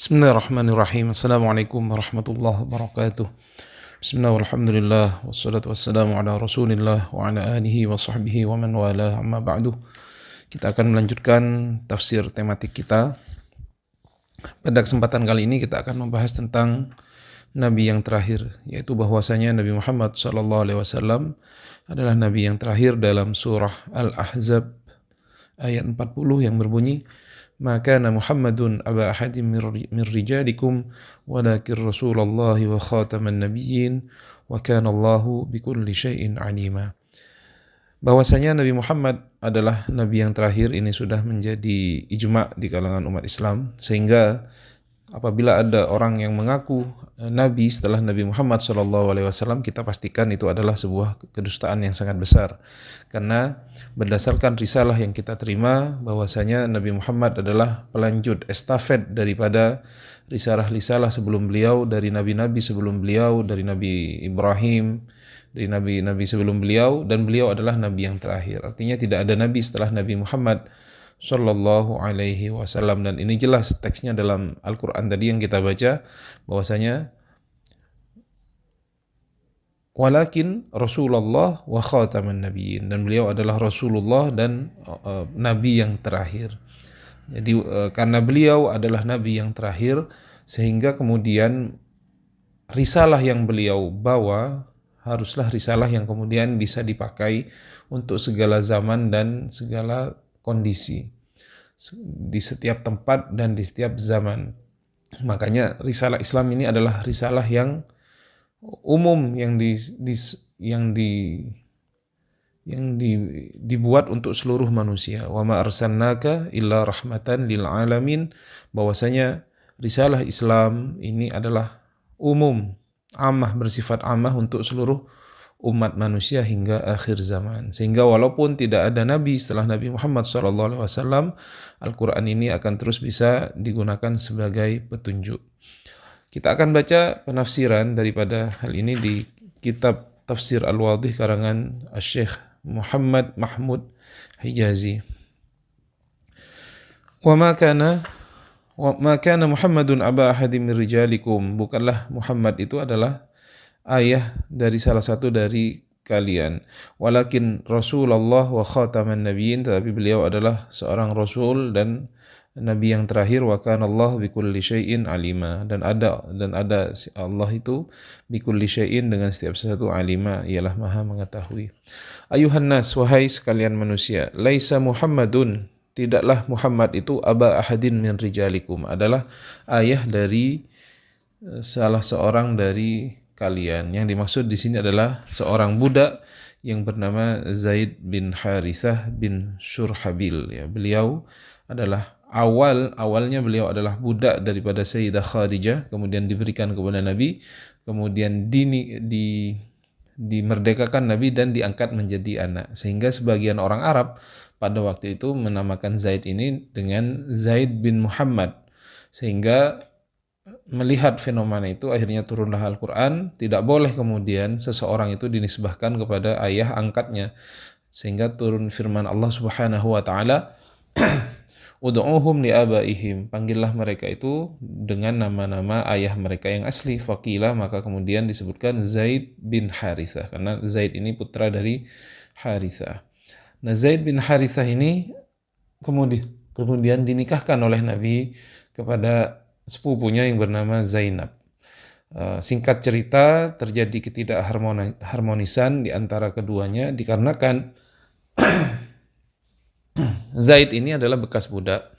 Bismillahirrahmanirrahim. Assalamualaikum warahmatullahi wabarakatuh. Bismillah walhamdulillah wassalatu wassalamu ala rasulillah wa ala alihi wa sahbihi wa man wala amma ba'du. Kita akan melanjutkan tafsir tematik kita. Pada kesempatan kali ini kita akan membahas tentang Nabi yang terakhir, yaitu bahwasanya Nabi Muhammad SAW adalah Nabi yang terakhir dalam surah Al-Ahzab ayat 40 yang berbunyi, "Ma kana Muhammadun aba ahadin min rijalikum walakin Rasulullah wa khataman nabiyyin wa kana Allahu bikulli syai'in alima." Bahwasanya Nabi Muhammad adalah Nabi yang terakhir ini sudah menjadi ijma' di kalangan umat Islam, sehingga apabila ada orang yang mengaku Nabi setelah Nabi Muhammad SAW, kita pastikan itu adalah sebuah kedustaan yang sangat besar. Karena berdasarkan risalah yang kita terima, bahwasanya Nabi Muhammad adalah pelanjut estafet daripada risalah-risalah sebelum beliau, dari nabi-nabi sebelum beliau, dari Nabi Ibrahim, dari nabi-nabi sebelum beliau, dan beliau adalah Nabi yang terakhir. Artinya tidak ada Nabi setelah Nabi Muhammad Sallallahu alaihi wasallam, dan ini jelas teksnya dalam Al-Quran tadi yang kita baca, bahwasanya walakin Rasulullah wa khataman nabiyyin, dan beliau adalah Rasulullah dan Nabi yang terakhir. Jadi karena beliau adalah Nabi yang terakhir, sehingga kemudian risalah yang beliau bawa haruslah risalah yang kemudian bisa dipakai untuk segala zaman dan segala kondisi, di setiap tempat dan di setiap zaman. Makanya risalah Islam ini adalah risalah yang umum, yang dibuat untuk seluruh manusia. Wa ma arsalnaka illa rahmatan lil alamin, bahwasanya risalah Islam ini adalah umum, ammah, bersifat ammah untuk seluruh umat manusia hingga akhir zaman. Sehingga walaupun tidak ada Nabi setelah Nabi Muhammad SAW, Al-Quran ini akan terus bisa digunakan sebagai petunjuk. Kita akan baca penafsiran daripada hal ini di kitab Tafsir Al-Wadih karangan Syekh Muhammad Mahmud Hijazi. Wa ma kana Muhammadun aba ahadin min rijalikum, bukanlah Muhammad itu adalah ayah dari salah satu dari kalian, walakin Rasulullah wa khataman nabiyyin, tetapi beliau adalah seorang rasul dan nabi yang terakhir, wa kana Allah bikulli syai'in alima, dan ada Allah itu bikulli syai'in, dengan setiap sesuatu, alima, ialah maha mengetahui. Ayuhan nas, wahai sekalian manusia, laisa Muhammadun, tidaklah Muhammad itu aba ahadin min rijalikum, adalah ayah dari salah seorang dari kalian. Yang dimaksud di sini adalah seorang budak yang bernama Zaid bin Harithah bin Shurhabil. Ya, beliau adalah awalnya beliau adalah budak daripada Sayyidah Khadijah, kemudian diberikan kepada Nabi, kemudian dimerdekakan Nabi dan diangkat menjadi anak. Sehingga sebagian orang Arab pada waktu itu menamakan Zaid ini dengan Zaid bin Muhammad. Sehingga melihat fenomena itu, akhirnya turunlah Al-Quran, tidak boleh kemudian seseorang itu dinisbahkan kepada ayah angkatnya, sehingga turun firman Allah Subhanahu wa taala, ud'uhum liabaihim, panggillah mereka itu dengan nama-nama ayah mereka yang asli. Faqila, maka kemudian disebutkan Zaid bin Harithah, karena Zaid ini putra dari Harithah. Nah, Zaid bin Harithah ini kemudian dinikahkan oleh Nabi kepada sepupunya yang bernama Zainab. Singkat cerita, terjadi ketidakharmonisan di antara keduanya, dikarenakan Zaid ini adalah bekas budak,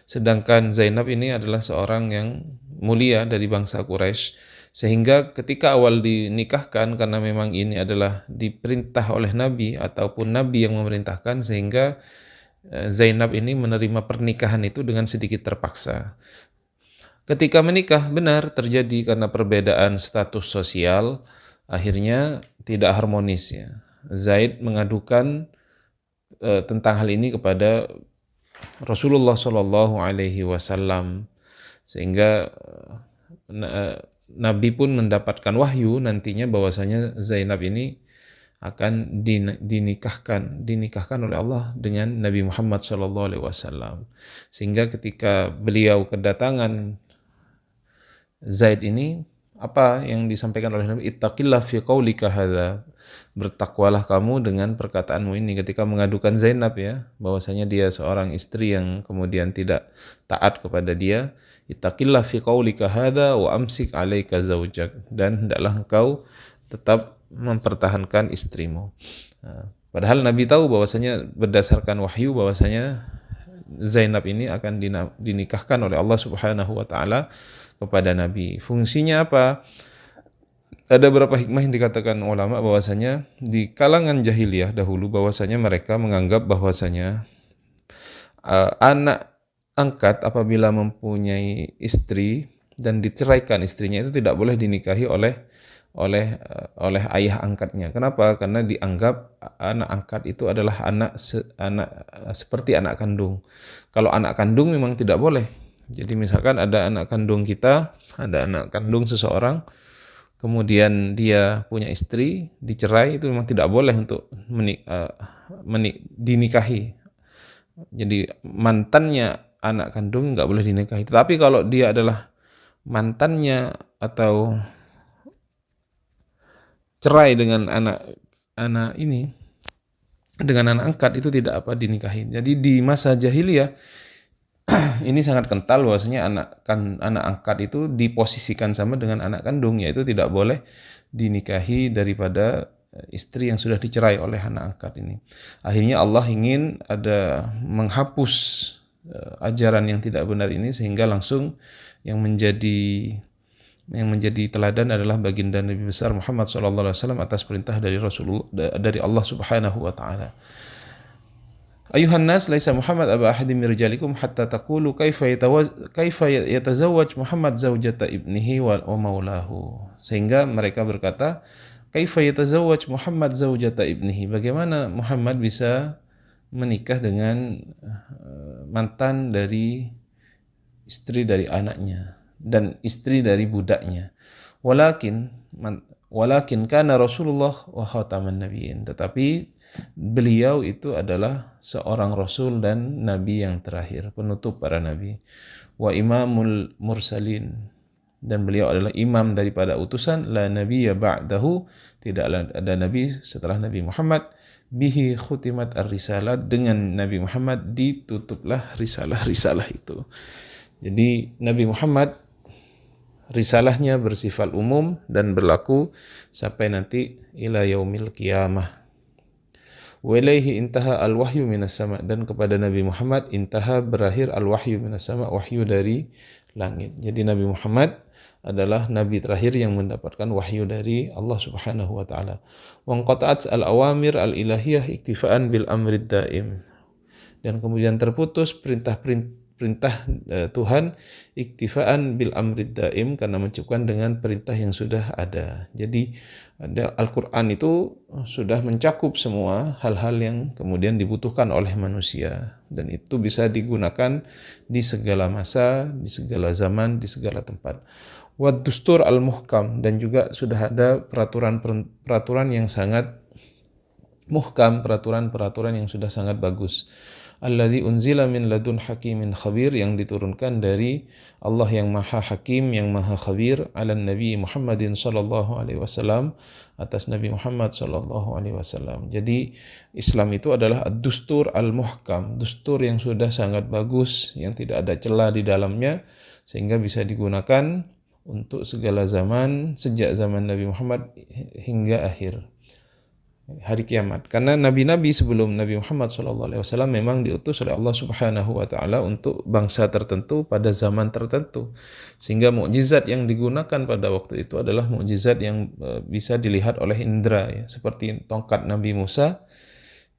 sedangkan Zainab ini adalah seorang yang mulia dari bangsa Quraisy. Sehingga ketika awal dinikahkan, karena memang ini adalah diperintah oleh Nabi ataupun Nabi yang memerintahkan, sehingga Zainab ini menerima pernikahan itu dengan sedikit terpaksa. Ketika menikah, benar terjadi karena perbedaan status sosial, akhirnya tidak harmonis. Ya. Zaid mengadukan tentang hal ini kepada Rasulullah SAW, sehingga Nabi pun mendapatkan wahyu nantinya bahwasanya Zainab ini akan dinikahkan oleh Allah dengan Nabi Muhammad SAW. Sehingga ketika beliau kedatangan Zaid ini, apa yang disampaikan oleh Nabi, ittaqillah fi qaulika hadza, bertakwalah kamu dengan perkataanmu ini ketika mengadukan Zainab ya, bahwasanya dia seorang istri yang kemudian tidak taat kepada dia. Ittaqillah fi qaulika hadza wa amsik 'alaika zaujak, dan hendaklah engkau tetap mempertahankan istrimu. Padahal Nabi tahu bahwasanya berdasarkan wahyu bahwasanya Zainab ini akan dinikahkan oleh Allah Subhanahu wa taala kepada Nabi. Fungsinya apa? Ada beberapa hikmah yang dikatakan ulama bahwasanya di kalangan jahiliyah dahulu bahwasanya mereka menganggap bahwasanya anak angkat apabila mempunyai istri dan diceraikan istrinya itu tidak boleh dinikahi oleh ayah angkatnya. Kenapa? Karena dianggap anak angkat itu adalah anak seperti anak kandung. Kalau anak kandung memang tidak boleh. Jadi misalkan ada anak kandung kita, ada anak kandung seseorang, kemudian dia punya istri, dicerai, itu memang tidak boleh untuk dinikahi. Jadi mantannya anak kandung nggak boleh dinikahi. Tetapi kalau dia adalah mantannya atau cerai dengan anak ini, dengan anak angkat, itu tidak apa dinikahi. Jadi di masa jahiliyah ini sangat kental bahwasanya anak angkat itu diposisikan sama dengan anak kandung, yaitu tidak boleh dinikahi daripada istri yang sudah dicerai oleh anak angkat ini. Akhirnya Allah ingin ada menghapus ajaran yang tidak benar ini, sehingga langsung yang menjadi teladan adalah baginda Nabi besar Muhammad SAW atas perintah dari Allah Subhanahu wa taala. Ayuhan nas, laisa Muhammad aba ahadim min rijalikum hatta taqulu kaifa yatazawwaj Muhammad zaujata ibnihi wa maulahu. Sehingga mereka berkata, kaifa yatazawwaj Muhammad zaujata ibnihi, bagaimana Muhammad bisa menikah dengan mantan dari istri dari anaknya dan istri dari budaknya. Walakin kana Rasulullah wa khataman nabiyyin, tetapi beliau itu adalah seorang rasul dan nabi yang terakhir, penutup para nabi. Wa imamul mursalin, dan beliau adalah imam daripada utusan. La nabiyya ba'dahu, tidaklah ada nabi setelah Nabi Muhammad. Bihi khutimat ar-risalah, dengan Nabi Muhammad ditutuplah risalah-risalah itu. Jadi Nabi Muhammad risalahnya bersifat umum dan berlaku sampai nanti ila yaumil qiyamah. Wa ilaihi intaha al-wahyu minas sama', dan kepada Nabi Muhammad intaha berakhir al-wahyu minas sama', wahyu dari langit. Jadi Nabi Muhammad adalah nabi terakhir yang mendapatkan wahyu dari Allah Subhanahu wa taala. Wa qata'at al-awamir al-ilahiyah iktifaan bil amrid daim, dan kemudian terputus perintah Tuhan iktifaan bil amrid daim, karena mencukupkan dengan perintah yang sudah ada. Jadi Al-Quran itu sudah mencakup semua hal-hal yang kemudian dibutuhkan oleh manusia, dan itu bisa digunakan di segala masa, di segala zaman, di segala tempat. Wad dustur al-muhkam, dan juga sudah ada peraturan yang sangat muhkam, peraturan yang sudah sangat bagus. Alladzi unzila min ladun hakimin khabir, yang diturunkan dari Allah yang maha hakim, yang maha khabir, ala Nabi Muhammadin sallallahu alaihi wasallam, atas Nabi Muhammad sallallahu alaihi wasallam. Jadi Islam itu adalah ad-dustur al-muhkam, dustur yang sudah sangat bagus, yang tidak ada celah di dalamnya, sehingga bisa digunakan untuk segala zaman, sejak zaman Nabi Muhammad hingga akhir hari kiamat. Karena nabi-nabi sebelum Nabi Muhammad SAW memang diutus oleh Allah Subhanahu wa taala untuk bangsa tertentu pada zaman tertentu. Sehingga mukjizat yang digunakan pada waktu itu adalah mukjizat yang bisa dilihat oleh indera, ya. Seperti tongkat Nabi Musa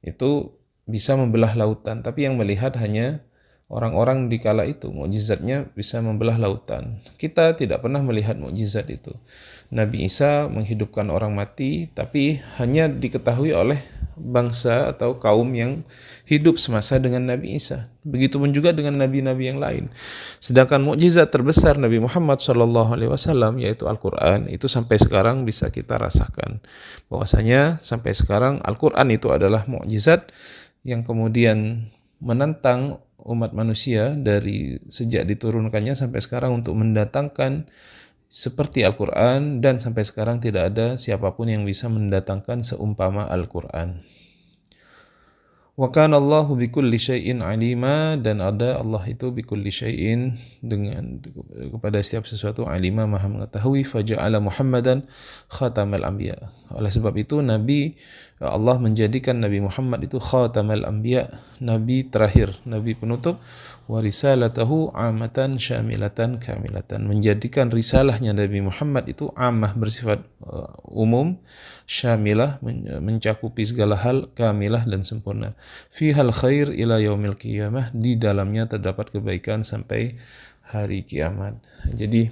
itu bisa membelah lautan, tapi yang melihat hanya orang-orang di kala itu. Mukjizatnya bisa membelah lautan. Kita tidak pernah melihat mukjizat itu. Nabi Isa menghidupkan orang mati, tapi hanya diketahui oleh bangsa atau kaum yang hidup semasa dengan Nabi Isa. Begitupun juga dengan nabi-nabi yang lain. Sedangkan mukjizat terbesar Nabi Muhammad SAW, yaitu Al-Quran, itu sampai sekarang bisa kita rasakan. Bahwasanya sampai sekarang Al-Quran itu adalah mukjizat yang kemudian menantang umat manusia dari sejak diturunkannya sampai sekarang untuk mendatangkan seperti Al-Quran, dan sampai sekarang tidak ada siapapun yang bisa mendatangkan seumpama Al-Quran. Wa kana Allahu bikulli syai'in alima, dan ada Allah itu bikulli syai'in, dengan kepada setiap sesuatu, alima, maha mengetahui. Faja'ala Muhammadan khatamal anbiya. Oleh sebab itu Allah menjadikan Nabi Muhammad itu khatamal anbiya, nabi terakhir, nabi penutup. Wa risalatahu amatan syamilatan kamilatan, menjadikan risalahnya Nabi Muhammad itu amah, bersifat umum, syamilah, mencakupi segala hal, kamilah, dan sempurna. Fihal khair ila yaumil qiyamah, di dalamnya terdapat kebaikan sampai hari kiamat. Jadi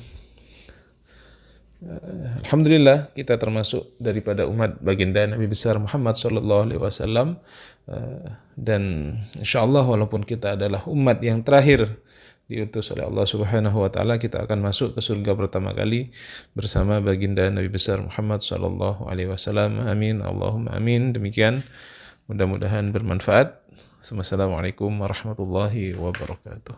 alhamdulillah kita termasuk daripada umat baginda Nabi besar Muhammad sallallahu alaihi wasallam, dan insyaallah walaupun kita adalah umat yang terakhir diutus oleh Allah Subhanahu wa taala, kita akan masuk ke surga pertama kali bersama baginda Nabi besar Muhammad sallallahu alaihi wasallam. Amin, Allahumma amin. Demikian, mudah-mudahan bermanfaat. Wassalamualaikum warahmatullahi wabarakatuh.